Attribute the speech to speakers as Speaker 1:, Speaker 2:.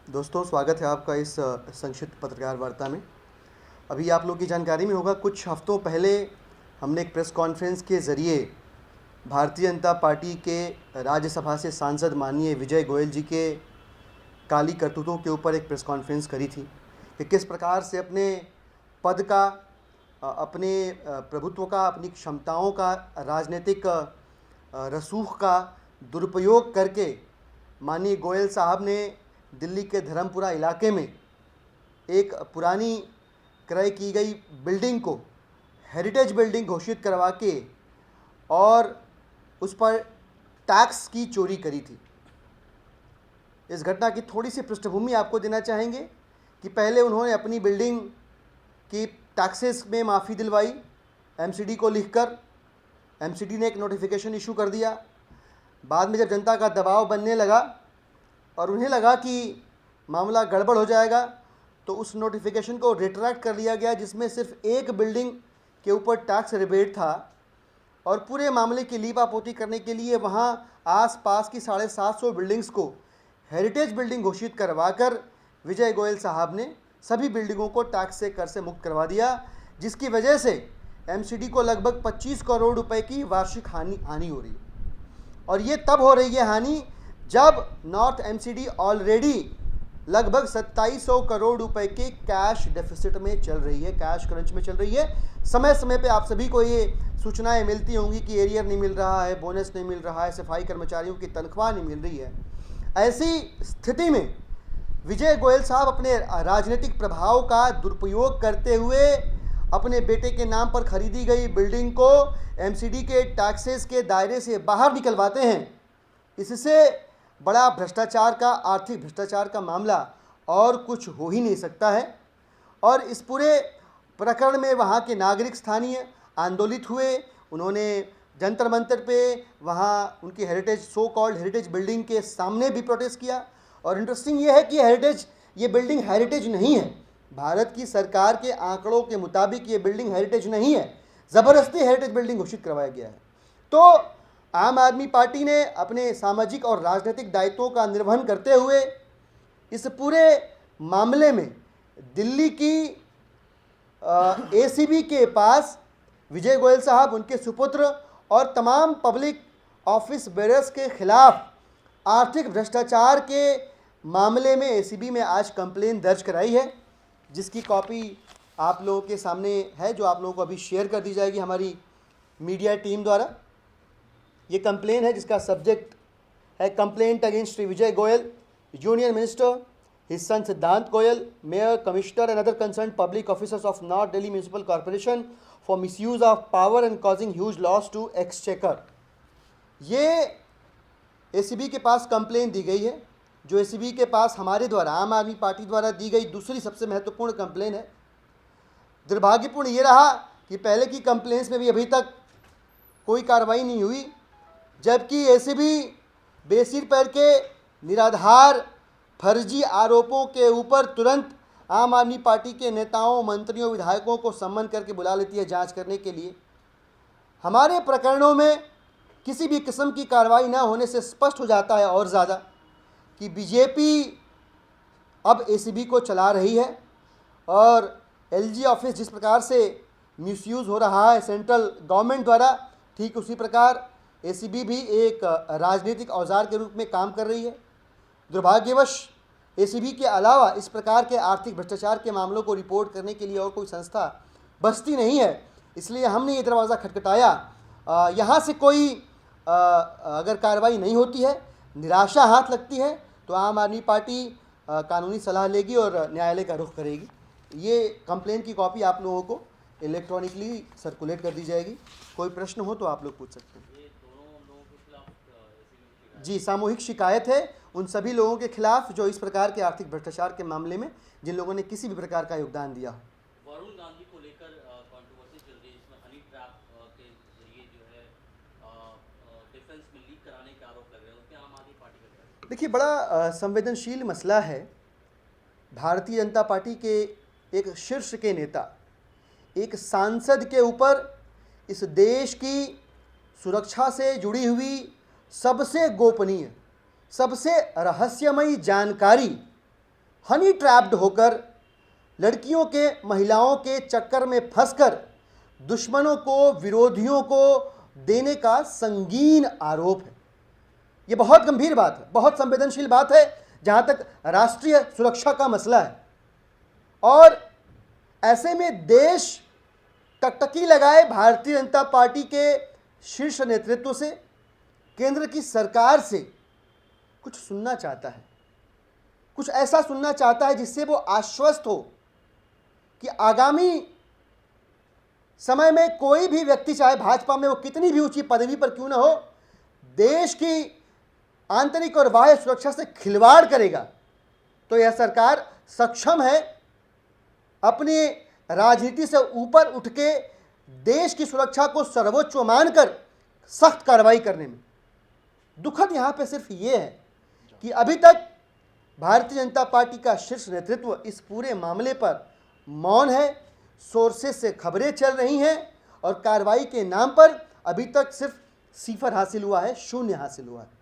Speaker 1: दोस्तों, स्वागत है आपका इस संक्षिप्त पत्रकार वार्ता में। अभी आप लोग की जानकारी में होगा, कुछ हफ्तों पहले हमने एक प्रेस कॉन्फ्रेंस के ज़रिए भारतीय जनता पार्टी के राज्यसभा से सांसद माननीय विजय गोयल जी के काली करतूतों के ऊपर एक प्रेस कॉन्फ्रेंस करी थी कि किस प्रकार से अपने पद का, अपने प्रभुत्व का, अपनी क्षमताओं का, राजनीतिक रसूख का दुरुपयोग करके माननीय गोयल साहब ने दिल्ली के धर्मपुरा इलाके में एक पुरानी क्रय की गई बिल्डिंग को हेरिटेज बिल्डिंग घोषित करवा के और उस पर टैक्स की चोरी करी थी। इस घटना की थोड़ी सी पृष्ठभूमि आपको देना चाहेंगे कि पहले उन्होंने अपनी बिल्डिंग की टैक्सेस में माफ़ी दिलवाई एमसीडी को लिखकर। एमसीडी ने एक नोटिफिकेशन इशू कर दिया। बाद में जब जनता का दबाव बनने लगा और उन्हें लगा कि मामला गड़बड़ हो जाएगा, तो उस नोटिफिकेशन को रिट्रैक्ट कर लिया गया, जिसमें सिर्फ एक बिल्डिंग के ऊपर टैक्स रिबेट था और पूरे मामले की लीपापोती करने के लिए वहां आसपास की 750 बिल्डिंग्स को हेरिटेज बिल्डिंग घोषित करवाकर विजय गोयल साहब ने सभी बिल्डिंगों को टैक्स से, कर से मुक्त करवा दिया, जिसकी वजह से एमसीडी को लगभग 25 करोड़ रुपए की वार्षिक हानि हो रही है। और ये तब हो रही है हानि जब नॉर्थ एमसीडी ऑलरेडी लगभग 2700 करोड़ रुपए के कैश डेफिसिट में चल रही है, कैश क्रंच में चल रही है। समय समय पे आप सभी को ये सूचनाएं मिलती होंगी कि एरियर नहीं मिल रहा है, बोनस नहीं मिल रहा है, सफाई कर्मचारियों की तनख्वाह नहीं मिल रही है। ऐसी स्थिति में विजय गोयल साहब अपने राजनीतिक प्रभाव का दुरुपयोग करते हुए अपने बेटे के नाम पर खरीदी गई बिल्डिंग को एमसीडी के टैक्सेस के दायरे से बाहर निकलवाते हैं। इससे बड़ा भ्रष्टाचार का, आर्थिक भ्रष्टाचार का मामला और कुछ हो ही नहीं सकता है। और इस पूरे प्रकरण में वहाँ के नागरिक स्थानीय आंदोलित हुए। उन्होंने जंतर मंतर पे वहाँ उनकी heritage, so called heritage building के सामने भी प्रोटेस्ट किया। और इंटरेस्टिंग ये है कि ये बिल्डिंग हेरिटेज नहीं है। भारत की सरकार के आंकड़ों के मुताबिक ये बिल्डिंग हेरिटेज नहीं है, ज़बरदस्ती हेरिटेज बिल्डिंग घोषित करवाया गया है। तो आम आदमी पार्टी ने अपने सामाजिक और राजनीतिक दायित्वों का निर्वहन करते हुए इस पूरे मामले में दिल्ली की एसीबी के पास विजय गोयल साहब, उनके सुपुत्र और तमाम पब्लिक ऑफिस बेयरर्स के खिलाफ आर्थिक भ्रष्टाचार के मामले में एसीबी में आज कंप्लेन दर्ज कराई है, जिसकी कॉपी आप लोगों के सामने है, जो आप लोगों को अभी शेयर कर दी जाएगी हमारी मीडिया टीम द्वारा। ये कंप्लेन है जिसका सब्जेक्ट है complaint against Shri Vijay Goyal, union minister, his son Siddhant Goyal, mayor, commissioner and other concern public officers of north Delhi municipal corporation for misuse of power and causing huge loss to exchequer. ये ACB के पास complain दी गई है, जो ACB के पास हमारे द्वारा, आम आदमी पार्टी द्वारा दी गई दूसरी सबसे महत्वपूर्ण कंप्लेन है। दुर्भाग्यपूर्ण ये रहा कि पहले की कंप्लेंट्स में भी अभी तक कोई कार्रवाई नहीं हुई, जबकि एसीबी बेसिर पर के निराधार फर्जी आरोपों के ऊपर तुरंत आम आदमी पार्टी के नेताओं, मंत्रियों, विधायकों को सम्मन करके बुला लेती है जांच करने के लिए। हमारे प्रकरणों में किसी भी किस्म की कार्रवाई न होने से स्पष्ट हो जाता है और ज़्यादा कि बीजेपी अब एसीबी को चला रही है। और एलजी ऑफिस जिस प्रकार से मिसयूज़ हो रहा है सेंट्रल गवर्नमेंट द्वारा, ठीक उसी प्रकार एसीबी भी एक राजनीतिक औजार के रूप में काम कर रही है। दुर्भाग्यवश एसीबी के अलावा इस प्रकार के आर्थिक भ्रष्टाचार के मामलों को रिपोर्ट करने के लिए और कोई संस्था बचती नहीं है। इसलिए हमने ये दरवाज़ा खटखटाया। यहाँ से कोई अगर कार्रवाई नहीं होती है, निराशा हाथ लगती है, तो आम आदमी पार्टी कानूनी सलाह लेगी और न्यायालय का रुख करेगी। ये कंप्लेंट की कॉपी आप लोगों को इलेक्ट्रॉनिकली सर्कुलेट कर दी जाएगी। कोई प्रश्न हो तो आप लोग पूछ सकते हैं। जी, सामूहिक शिकायत है उन सभी लोगों के खिलाफ जो इस प्रकार के आर्थिक भ्रष्टाचार के मामले में, जिन लोगों ने किसी भी प्रकार का योगदान दिया हो।
Speaker 2: वरुण गांधी को लेकर कंट्रोवर्सी चल रही है, जिसमें हनी ट्रैप के जरिए जो है डिफेंस में लीक कराने के आरोप लग रहे हैं, उसमें आम आदमी पार्टी का क्या है?
Speaker 1: देखिए, बड़ा संवेदनशील मसला है। भारतीय जनता पार्टी के एक शीर्ष के नेता, एक सांसद के ऊपर इस देश की सुरक्षा से जुड़ी हुई सबसे गोपनीय, सबसे रहस्यमयी जानकारी हनी ट्रैप्ड होकर, लड़कियों के, महिलाओं के चक्कर में फंसकर दुश्मनों को, विरोधियों को देने का संगीन आरोप है। यह बहुत गंभीर बात है, बहुत संवेदनशील बात है जहां तक राष्ट्रीय सुरक्षा का मसला है। और ऐसे में देश टकटकी लगाए भारतीय जनता पार्टी के शीर्ष नेतृत्व से, केंद्र की सरकार से कुछ सुनना चाहता है, कुछ ऐसा सुनना चाहता है जिससे वो आश्वस्त हो कि आगामी समय में कोई भी व्यक्ति, चाहे भाजपा में वो कितनी भी ऊंची पदवी पर क्यों ना हो, देश की आंतरिक और बाह्य सुरक्षा से खिलवाड़ करेगा तो यह सरकार सक्षम है अपनी राजनीति से ऊपर उठ के देश की सुरक्षा को सर्वोच्च मानकर सख्त कार्रवाई करने में। दुखद यहां पे सिर्फ ये है कि अभी तक भारतीय जनता पार्टी का शीर्ष नेतृत्व इस पूरे मामले पर मौन है। सोर्सेस से खबरें चल रही हैं और कार्रवाई के नाम पर अभी तक सिर्फ सिफर हासिल हुआ है, शून्य हासिल हुआ है।